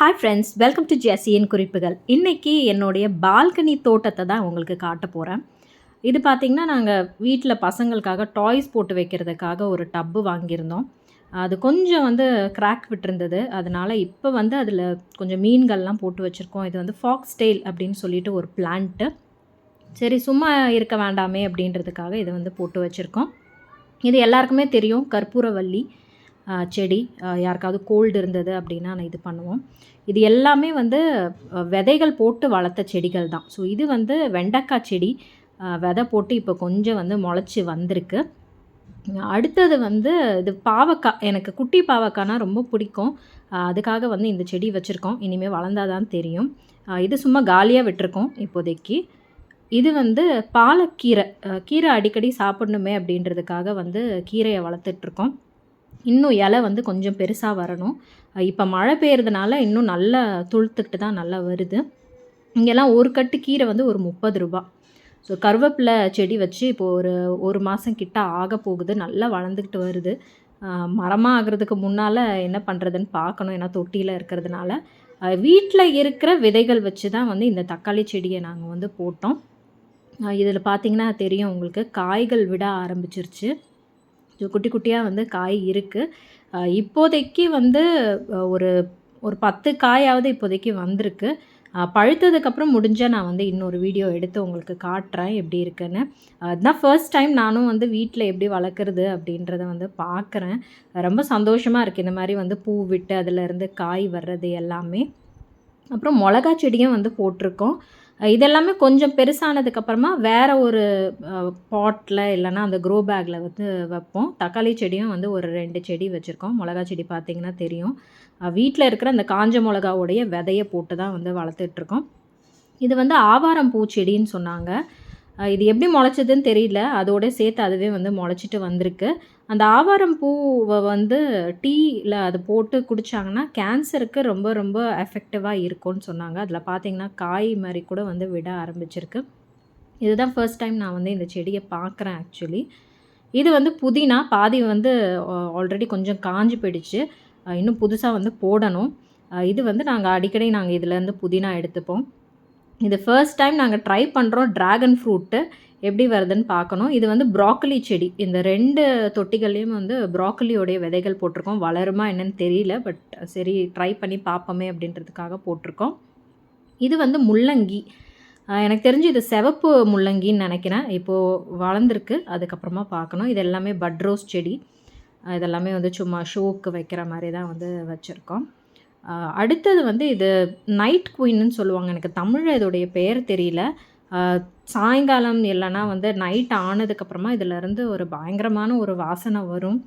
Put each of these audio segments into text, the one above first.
Hi friends, welcome to ஜெசியின் குறிப்புகள். இன்றைக்கி என்னுடைய பால்கனி தோட்டத்தை தான் உங்களுக்கு காட்ட போகிறேன். இது பார்த்திங்கன்னா, நாங்கள் வீட்டில் பசங்களுக்காக டாய்ஸ் போட்டு வைக்கிறதுக்காக ஒரு டப்பு வாங்கியிருந்தோம். அது கொஞ்சம் கிராக் விட்டுருந்தது. அதனால் இப்போ அதில் கொஞ்சம் மீன்கள்லாம் போட்டு வச்சுருக்கோம். இது ஃபாக்ஸ் டெயில் அப்படின்னு சொல்லிட்டு ஒரு பிளான்ட்டு. சரி, சும்மா இருக்க வேண்டாமே அப்படின்றதுக்காக இதை போட்டு வச்சுருக்கோம். இது எல்லாருக்குமே தெரியும், கற்பூரவள்ளி செடி. யாருக்காவது கோல்டு இருந்தது அப்படின்னா நான் இது பண்ணுவோம். இது எல்லாமே விதைகள் போட்டு வளர்த்த செடிகள் தான். ஸோ இது வெண்டைக்காய் செடி. விதை போட்டு இப்போ கொஞ்சம் முளைச்சி வந்திருக்கு. அடுத்தது இது பாவக்காய். எனக்கு குட்டி பாவக்காய்னா ரொம்ப பிடிக்கும். அதுக்காக இந்த செடி வச்சுருக்கோம். இனிமேல் வளர்ந்தால் தான் தெரியும். இது சும்மா காலியாக விட்டுருக்கோம் இப்போதைக்கு. இது பாலக்கீரை. கீரை அடிக்கடி சாப்பிடணுமே அப்படின்றதுக்காக கீரையை வளர்த்துட்ருக்கோம். இன்னும் இலை கொஞ்சம் பெருசாக வரணும். இப்போ மழை பெய்யறதுனால இன்னும் நல்லா துளுத்துக்கிட்டு தான் நல்லா வருது. இங்கெல்லாம் ஒரு கட்டு கீரை ஒரு 30 ரூபா. ஸோ கருவேப்பிலை செடி வச்சு இப்போது ஒரு மாதம் கிட்ட ஆக போகுது. நல்லா வளர்ந்துக்கிட்டு வருது. மரமாக ஆகிறதுக்கு முன்னால் என்ன பண்ணுறதுன்னு பார்க்கணும். ஏன்னா தொட்டியில் இருக்கிறதுனால வீட்டில் இருக்கிற விதைகள் வச்சு தான் இந்த தக்காளி செடியை நாங்கள் போட்டோம். இதில் பார்த்திங்கன்னா தெரியும் உங்களுக்கு, காய்கள் விட ஆரம்பிச்சிருச்சு. குட்டி குட்டியாக காய் இருக்குது. இப்போதைக்கு ஒரு ஒரு 10 காயாவது இப்போதைக்கு வந்திருக்கு. பழுத்ததுக்கப்புறம் முடிஞ்சால் நான் இன்னொரு வீடியோ எடுத்து உங்களுக்கு காட்டுறேன் எப்படி இருக்குன்னு. அதுதான் ஃபர்ஸ்ட் டைம் நானும் வீட்டில் எப்படி வளர்க்குறது அப்படின்றத பார்க்குறேன். ரொம்ப சந்தோஷமாக இருக்குது இந்த மாதிரி பூ விட்டு அதிலேருந்து காய் வர்றது எல்லாமே. அப்புறம் மிளகா செடியும் போட்டிருக்கோம். இதெல்லாமே கொஞ்சம் பெருசானதுக்கப்புறமா வேறு ஒரு பாட்டில் இல்லைன்னா அந்த க்ரோ பேக்கில் வைப்போம். தக்காளி செடியும் ஒரு 2 செடி வச்சுருக்கோம். மிளகா செடி பார்த்திங்கன்னா தெரியும். வீட்டில் இருக்கிற அந்த காஞ்ச மிளகாவுடைய விதையை போட்டு தான் வளர்த்துட்ருக்கோம். இது ஆவாரம் பூச்செடின்னு சொன்னாங்க. இது எப்படி முளைச்சதுன்னு தெரியல. அதோட சேர்த்து அதுவே முளைச்சிட்டு வந்திருக்கு. அந்த ஆவாரம் பூவை டீயில் அது போட்டு குடித்தாங்கன்னா கேன்சருக்கு ரொம்ப ரொம்ப எஃபெக்டிவாக இருக்கும்னு சொன்னாங்க. அதில் பார்த்திங்கன்னா காய் மாதிரி கூட விட ஆரம்பிச்சிருக்கு. இதுதான் ஃபர்ஸ்ட் டைம் நான் இந்த செடியை பார்க்குறேன் ஆக்சுவலி. இது புதினா. பாதி ஆல்ரெடி கொஞ்சம் காஞ்சி போயிடுச்சு. இன்னும் புதுசாக போடணும். இது நாங்கள் அடிக்கடி இதிலேருந்து புதினா எடுத்துப்போம். இது ஃபர்ஸ்ட் டைம் நாங்கள் ட்ரை பண்ணுறோம். ட்ராகன் ஃப்ரூட்டு எப்படி வருதுன்னு பார்க்கணும். இது ப்ராக்கலி செடி. இந்த 2 தொட்டிகள்லேயும் ப்ராக்கலியோடைய விதைகள் போட்டிருக்கோம். வளருமா என்னன்னு தெரியல. பட் சரி, ட்ரை பண்ணி பார்ப்போமே அப்படின்றதுக்காக போட்டிருக்கோம். இது முள்ளங்கி. எனக்கு தெரிஞ்சு இது சிவப்பு முள்ளங்கின்னு நினைக்கிறேன். இப்போது வளர்ந்துருக்கு. அதுக்கப்புறமா பார்க்கணும். இது எல்லாமே பட் ரோஸ் செடி. இதெல்லாமே சும்மா ஷோக்கு வைக்கிற மாதிரி தான் வச்சுருக்கோம். அடுத்தது இது நைட் குயின்னு சொல்லுவாங்க. எனக்கு தமிழில் இதோடைய பெயர் தெரியல. சாயங்காலம் இல்லைன்னா நைட் ஆனதுக்கப்புறமா இதிலேருந்து ஒரு பயங்கரமான ஒரு வாசனை வரும்.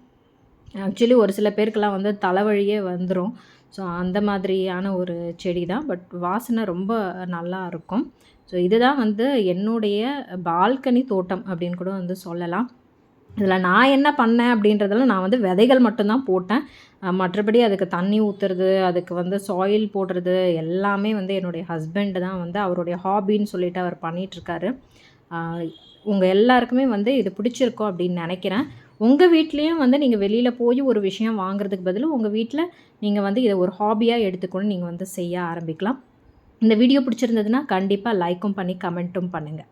ஆக்சுவலி ஒரு சில பேருக்கெல்லாம் தலைவழியே வந்துடும். ஸோ அந்த மாதிரியான ஒரு செடி தான். பட் வாசனை ரொம்ப நல்லா இருக்கும். ஸோ இதுதான் என்னுடைய பால்கனி தோட்டம் அப்படின்னு கூட சொல்லலாம். இதில் நான் என்ன பண்ணேன் அப்படின்றதெல்லாம் நான் விதைகள் மட்டும்தான் போட்டேன். மற்றபடி அதுக்கு தண்ணி ஊற்றுறது, அதுக்கு சாயில் போடுறது எல்லாமே என்னுடைய ஹஸ்பண்ட் தான் அவருடைய ஹாபின்னு சொல்லிட்டு அவர் பண்ணிகிட்ருக்காரு. உங்கள் எல்லாருக்குமே இது பிடிச்சிருக்கோம் அப்படின்னு நினைக்கிறேன். உங்கள் வீட்லேயும் நீங்கள் வெளியில் போய் ஒரு விஷயம் வாங்குறதுக்கு பதில் உங்கள் வீட்டில் நீங்கள் இதை ஒரு ஹாபியாக எடுத்துக்கொண்டு நீங்கள் செய்ய ஆரம்பிக்கலாம். இந்த வீடியோ பிடிச்சிருந்ததுன்னா கண்டிப்பாக லைக்கும் பண்ணி கமெண்ட்டும் பண்ணுங்கள்.